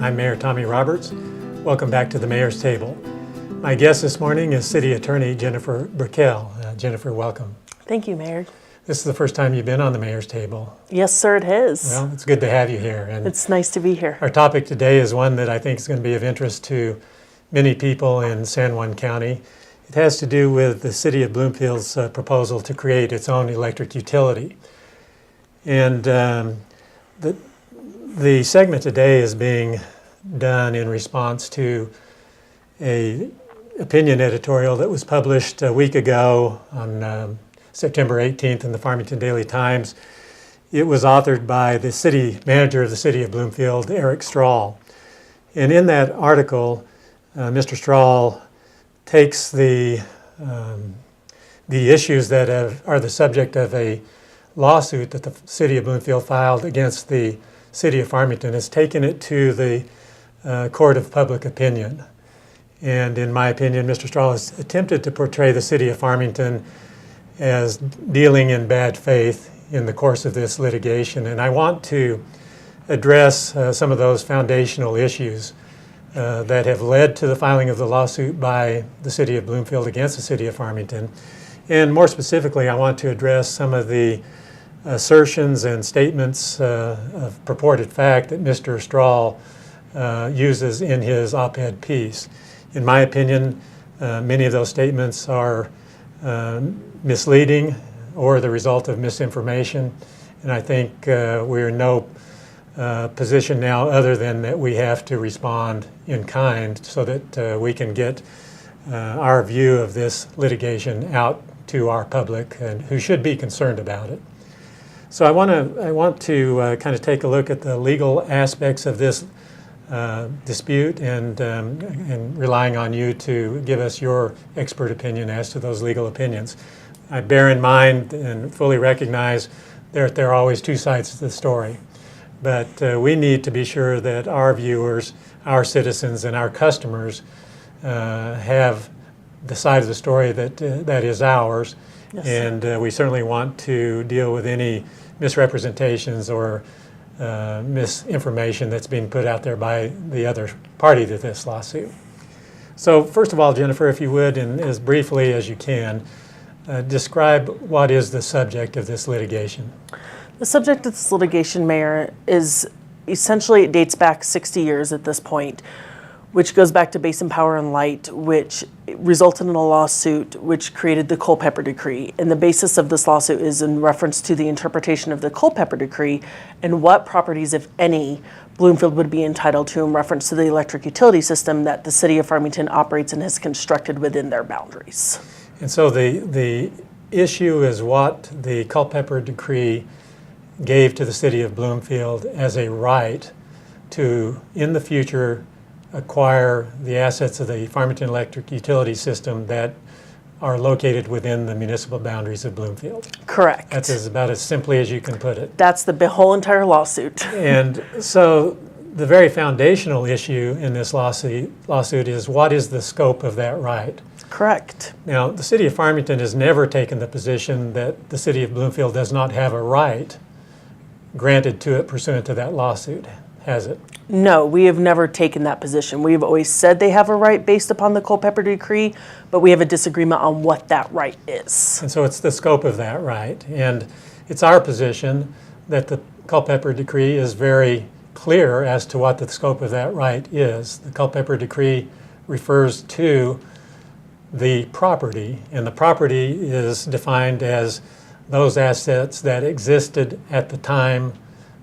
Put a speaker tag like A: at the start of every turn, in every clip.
A: I'm Mayor Tommy Roberts. Welcome back to the Mayor's Table. My guest this morning is City Attorney Jennifer Breakell. Jennifer, welcome.
B: Thank you, Mayor.
A: This is the first time you've been on the Mayor's Table.
B: Yes, sir, it has.
A: Well, it's good to have you here. And
B: it's nice to be here.
A: our topic today is one that I think is going to be of interest to many people in San Juan County. It has to do with the City of Bloomfield's proposal to create its own electric utility. And the segment today is being done in response to an opinion editorial that was published a week ago on September 18th in the Farmington Daily Times. It was authored by the city manager of the City of Bloomfield, Eric Strahl. And in that article, Mr. Strahl takes the issues that are the subject of a lawsuit that the City of Bloomfield filed against the City of Farmington, has taken it to the court of public opinion. And in my opinion, Mr. Strahl has attempted to portray the City of Farmington as dealing in bad faith in the course of this litigation. And I want to address some of those foundational issues that have led to the filing of the lawsuit by the City of Bloomfield against the City of Farmington. And more specifically, I want to address some of the assertions and statements of purported fact that Mr. Strahl uses in his op-ed piece. In my opinion, many of those statements are misleading or the result of misinformation, and I think we're in no position now other than that we have to respond in kind so that we can get our view of this litigation out to our public and who should be concerned about it. So I want to kind of take a look at the legal aspects of this dispute and relying on you to give us your expert opinion as to those legal opinions. I bear in mind and fully recognize there are always two sides to the story, but we need to be sure that our viewers, our citizens, and our customers have the side of the story that is ours. Yes. And we certainly want to deal with any misrepresentations or misinformation that's being put out there by the other party to this lawsuit. So first of all, Jennifer, if you would, and as briefly as you can, describe what is the subject of this litigation.
B: The subject of this litigation, Mayor, is essentially, it dates back 60 years at this point, which goes back to Basin Power and Light, which resulted in a lawsuit which created the Culpeper Decree. And the basis of this lawsuit is in reference to the interpretation of the Culpeper Decree and what properties, if any, Bloomfield would be entitled to in reference to the electric utility system that the City of Farmington operates and has constructed within their boundaries.
A: And so the issue is what the Culpeper Decree gave to the City of Bloomfield as a right to, in the future, acquire the assets of the Farmington Electric Utility System that are located within the municipal boundaries of Bloomfield.
B: Correct.
A: That's about as simply as you can put it.
B: That's the whole entire lawsuit.
A: And so the very foundational issue in this lawsuit is what is the scope of that right?
B: Correct.
A: Now, the City of Farmington has never taken the position that the City of Bloomfield does not have a right granted to it pursuant to that lawsuit, has it?
B: No, we have never taken that position. We've always said they have a right based upon the Culpeper Decree, but we have a disagreement on what that right is.
A: And so it's the scope of that right. And it's our position that the Culpeper Decree is very clear as to what the scope of that right is. The Culpeper Decree refers to the property, and the property is defined as those assets that existed at the time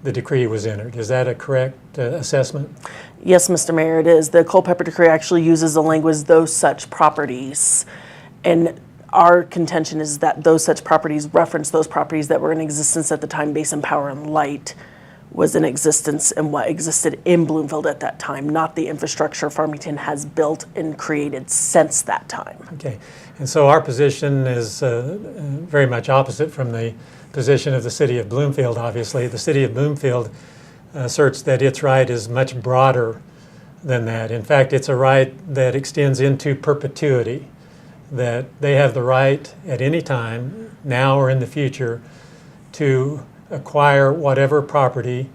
A: the decree was entered. Is that a correct assessment?
B: Yes, Mr. Mayor, it is. The Culpeper Decree actually uses the language, those such properties. And our contention is that those such properties reference those properties that were in existence at the time Basin Power and Light was in existence and what existed in Bloomfield at that time, not the infrastructure Farmington has built and created since that time.
A: Okay, and so our position is very much opposite from the position of the City of Bloomfield, obviously. The City of Bloomfield asserts that its right is much broader than that. In fact, it's a right that extends into perpetuity, that they have the right at any time, now or in the future, to acquire whatever property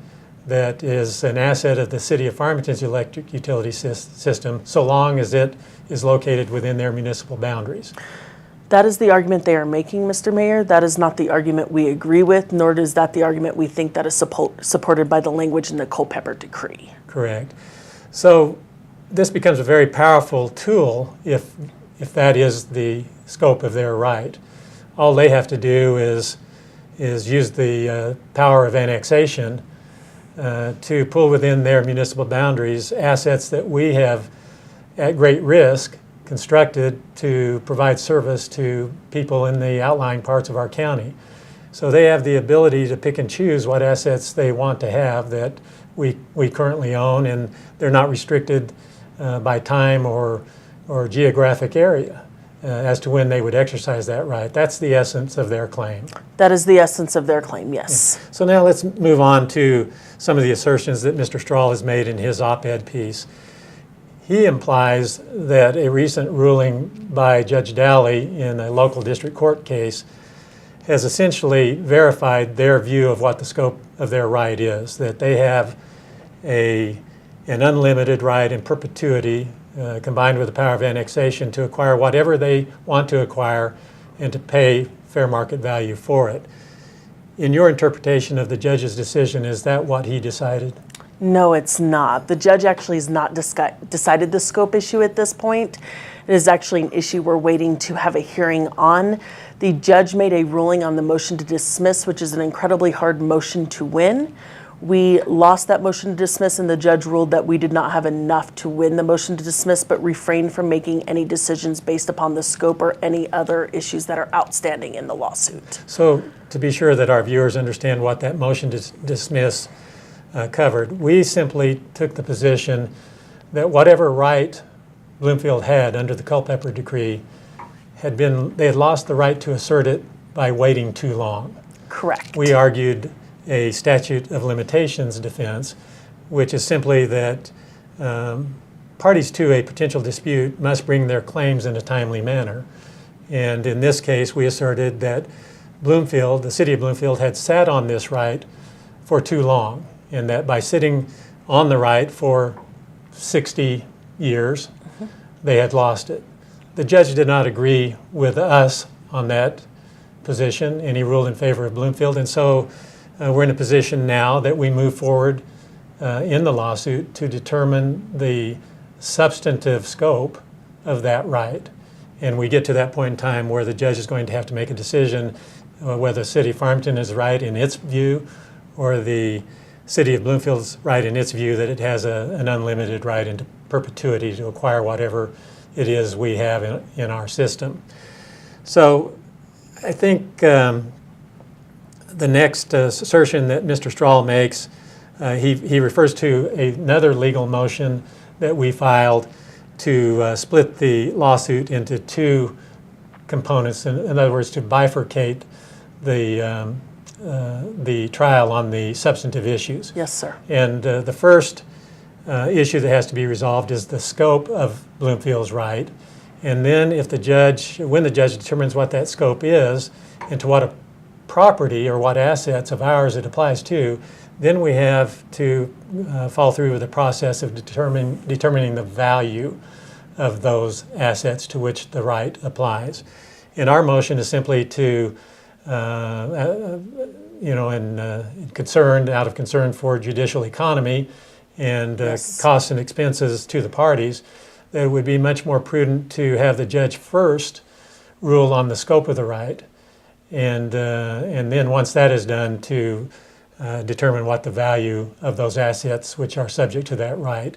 A: that is an asset of the City of Farmington's electric utility system, so long as it is located within their municipal boundaries.
B: That is the argument they are making, Mr. Mayor. That is not the argument we agree with, nor is that the argument we think that is supported by the language in the Culpeper Decree.
A: Correct. So this becomes a very powerful tool if that is the scope of their right. All they have to do is use the power of annexation to pull within their municipal boundaries assets that we have at great risk constructed to provide service to people in the outlying parts of our county. So they have the ability to pick and choose what assets they want to have that we currently own, and they're not restricted by time or geographic area as to when they would exercise that right. That's the essence of their claim.
B: That is the essence of their claim, yes.
A: Yeah. So now let's move on to some of the assertions that Mr. Strahl has made in his op-ed piece. He implies that a recent ruling by Judge Dowley in a local district court case has essentially verified their view of what the scope of their right is, that they have an unlimited right in perpetuity combined with the power of annexation to acquire whatever they want to acquire and to pay fair market value for it. In your interpretation of the judge's decision, is that what he decided?
B: No, it's not. The judge actually has not decided the scope issue at this point. It is actually an issue we're waiting to have a hearing on. The judge made a ruling on the motion to dismiss, which is an incredibly hard motion to win. We lost that motion to dismiss, and the judge ruled that we did not have enough to win the motion to dismiss, but refrained from making any decisions based upon the scope or any other issues that are outstanding in the lawsuit.
A: So to be sure that our viewers understand what that motion to dismiss covered, we simply took the position that whatever right Bloomfield had under the Culpeper Decree they had lost the right to assert it by waiting too long.
B: Correct.
A: We argued a statute of limitations defense, which is simply that parties to a potential dispute must bring their claims in a timely manner. And in this case, we asserted that Bloomfield, the City of Bloomfield, had sat on this right for too long, and that by sitting on the right for 60 years, they had lost it. The judge did not agree with us on that position, and he ruled in favor of Bloomfield. And so we're in a position now that we move forward in the lawsuit to determine the substantive scope of that right. And we get to that point in time where the judge is going to have to make a decision whether City of Farmington is right in its view or the City of Bloomfield's right in its view that it has an unlimited right into perpetuity to acquire whatever it is we have in our system. So I think the next assertion that Mr. Strahl makes, he refers to another legal motion that we filed to split the lawsuit into two components. In other words, to bifurcate the trial on the substantive issues.
B: Yes, sir.
A: And the first issue that has to be resolved is the scope of Bloomfield's right. And then when the judge determines what that scope is and to what a property or what assets of ours it applies to, then we have to follow through with the process of determining the value of those assets to which the right applies. And our motion is simply to, out of concern for judicial economy and
B: Yes.
A: costs and expenses to the parties, that it would be much more prudent to have the judge first rule on the scope of the right, and then once that is done, to determine what the value of those assets which are subject to that right.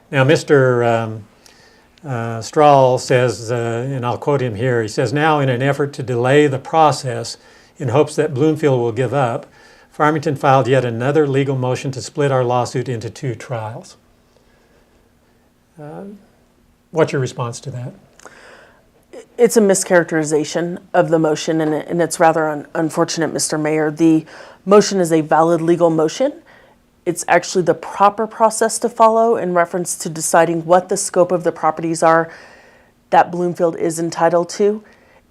A: Now, Mr. Strahl says, and I'll quote him here, he says, "Now in an effort to delay the process in hopes that Bloomfield will give up, Farmington filed yet another legal motion to split our lawsuit into two trials." What's your response to that?
B: It's a mischaracterization of the motion, and it's rather unfortunate, Mr. Mayor. The motion is a valid legal motion. It's actually the proper process to follow in reference to deciding what the scope of the properties are that Bloomfield is entitled to.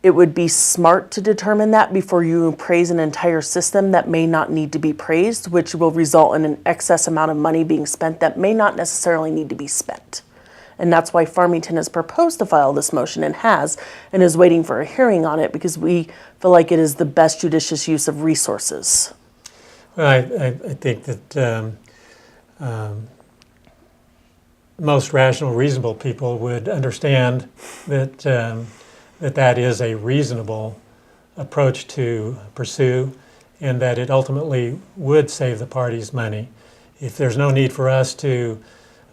B: it would be smart to determine that before you appraise an entire system that may not need to be praised, which will result in an excess amount of money being spent that may not necessarily need to be spent. And that's why Farmington has proposed to file this motion and is waiting for a hearing on it, because we feel like it is the best judicious use of resources.
A: Well, I think that most rational, reasonable people would understand that that is a reasonable approach to pursue, and that it ultimately would save the parties money. If there's no need for us to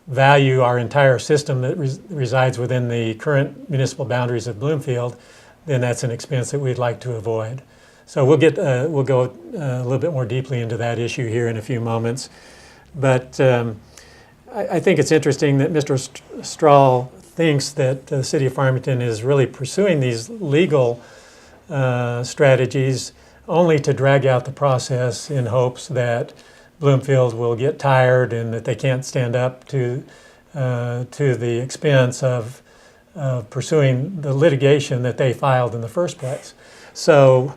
A: value our entire system that resides within the current municipal boundaries of Bloomfield, then that's an expense that we'd like to avoid. So we'll go a little bit more deeply into that issue here in a few moments. But I think it's interesting that Mr. Strahl thinks that the City of Farmington is really pursuing these legal strategies only to drag out the process in hopes that Bloomfield will get tired and that they can't stand up to the expense of pursuing the litigation that they filed in the first place. So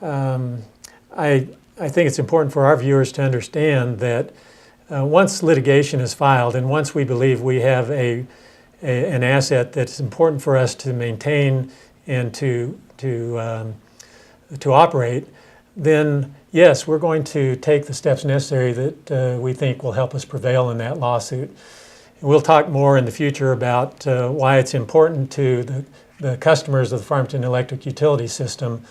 A: I think it's important for our viewers to understand that once litigation is filed and once we believe we have an asset that's important for us to maintain and to operate, then yes, we're going to take the steps necessary that we think will help us prevail in that lawsuit. And we'll talk more in the future about why it's important to the customers of the Farmington Electric Utility System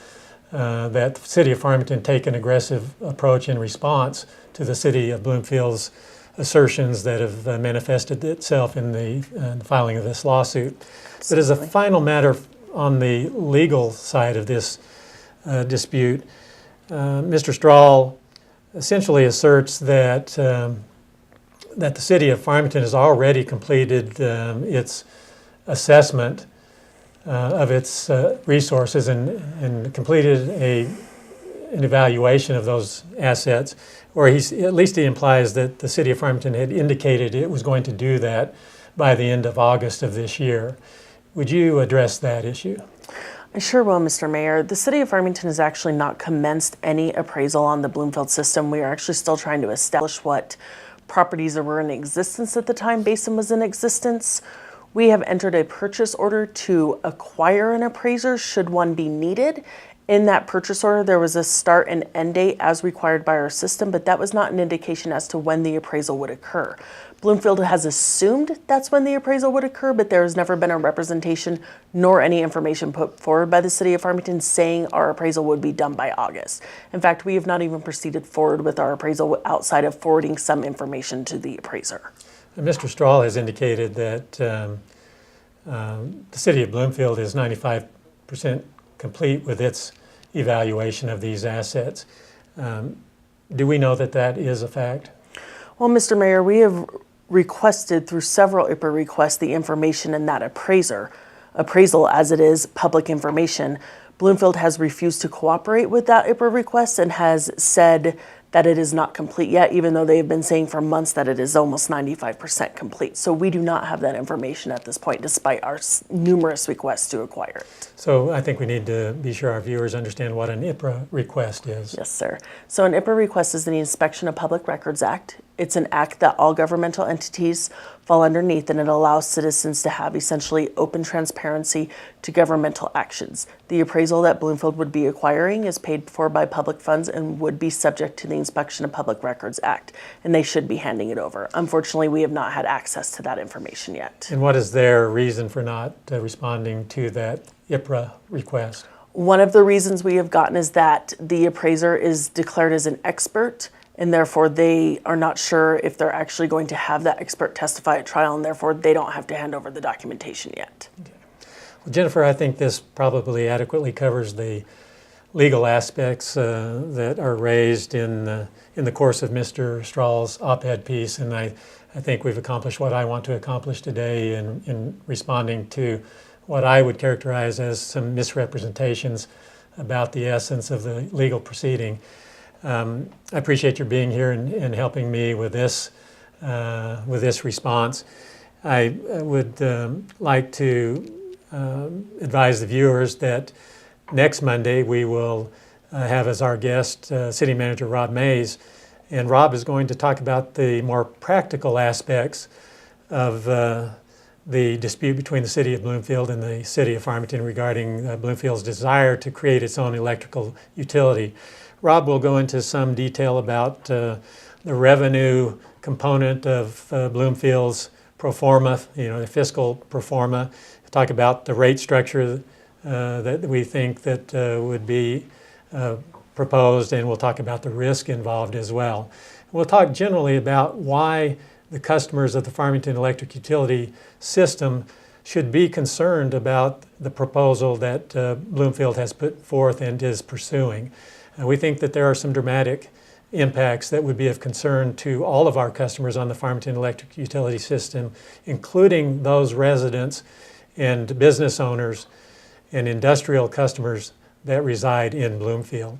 A: that the City of Farmington take an aggressive approach in response to the City of Bloomfield's assertions that have manifested itself in the filing of this lawsuit. But as a final matter on the legal side of this dispute, Mr. Strahl essentially asserts that the City of Farmington has already completed its assessment of its resources and completed an evaluation of those assets, or at least he implies that the City of Farmington had indicated it was going to do that by the end of August of this year. Would you address that issue?
B: I sure will, Mr. Mayor. The City of Farmington has actually not commenced any appraisal on the Bloomfield system. We are actually still trying to establish what properties were in existence at the time Basin was in existence. We have entered a purchase order to acquire an appraiser should one be needed. In that purchase order, there was a start and end date as required by our system, but that was not an indication as to when the appraisal would occur. Bloomfield has assumed that's when the appraisal would occur, but there has never been a representation nor any information put forward by the City of Farmington saying our appraisal would be done by August. In fact, we have not even proceeded forward with our appraisal outside of forwarding some information to the appraiser.
A: And Mr. Strahl has indicated that the City of Bloomfield is 95% complete with its evaluation of these assets. Do we know that that is a fact?
B: Well, Mr. Mayor, we have requested through several IPRA requests the information in that appraisal as it is public information. Bloomfield has refused to cooperate with that IPRA request and has said that it is not complete yet, even though they have been saying for months that it is almost 95% complete. So we do not have that information at this point, despite our numerous requests to acquire it.
A: So I think we need to be sure our viewers understand what an IPRA request is.
B: Yes, sir. So an IPRA request is the Inspection of Public Records Act. It's an act that all governmental entities fall underneath, and it allows citizens to have essentially open transparency to governmental actions. The appraisal that Bloomfield would be acquiring is paid for by public funds and would be subject to the Inspection of Public Records Act, and they should be handing it over. Unfortunately, we have not had access to that information yet.
A: And what is their reason for not responding to that IPRA request?
B: One of the reasons we have gotten is that the appraiser is declared as an expert, and therefore they are not sure if they're actually going to have that expert testify at trial, and therefore they don't have to hand over the documentation yet.
A: Okay. Well, Jennifer, I think this probably adequately covers the legal aspects that are raised in the course of Mr. Strahl's op-ed piece, and I think we've accomplished what I want to accomplish today in responding to what I would characterize as some misrepresentations about the essence of the legal proceeding. I appreciate your being here and helping me with this response. I would like to advise the viewers that next Monday, we will have as our guest City Manager Rob Mays. And Rob is going to talk about the more practical aspects of the dispute between the City of Bloomfield and the City of Farmington regarding Bloomfield's desire to create its own electrical utility. Rob will go into some detail about the revenue component of Bloomfield's pro forma, the fiscal pro forma. Talk about the rate structure that we think that would be proposed, and we'll talk about the risk involved as well. We'll talk generally about why the customers of the Farmington Electric Utility System should be concerned about the proposal that Bloomfield has put forth and is pursuing. We think that there are some dramatic impacts that would be of concern to all of our customers on the Farmington Electric Utility System, including those residents and business owners and industrial customers that reside in Bloomfield.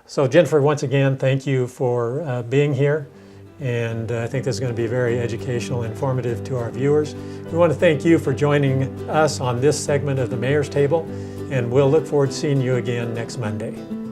A: So Jennifer, once again, thank you for being here. And I think this is going to be very educational and informative to our viewers. We want to thank you for joining us on this segment of the Mayor's Table, and we'll look forward to seeing you again next Monday.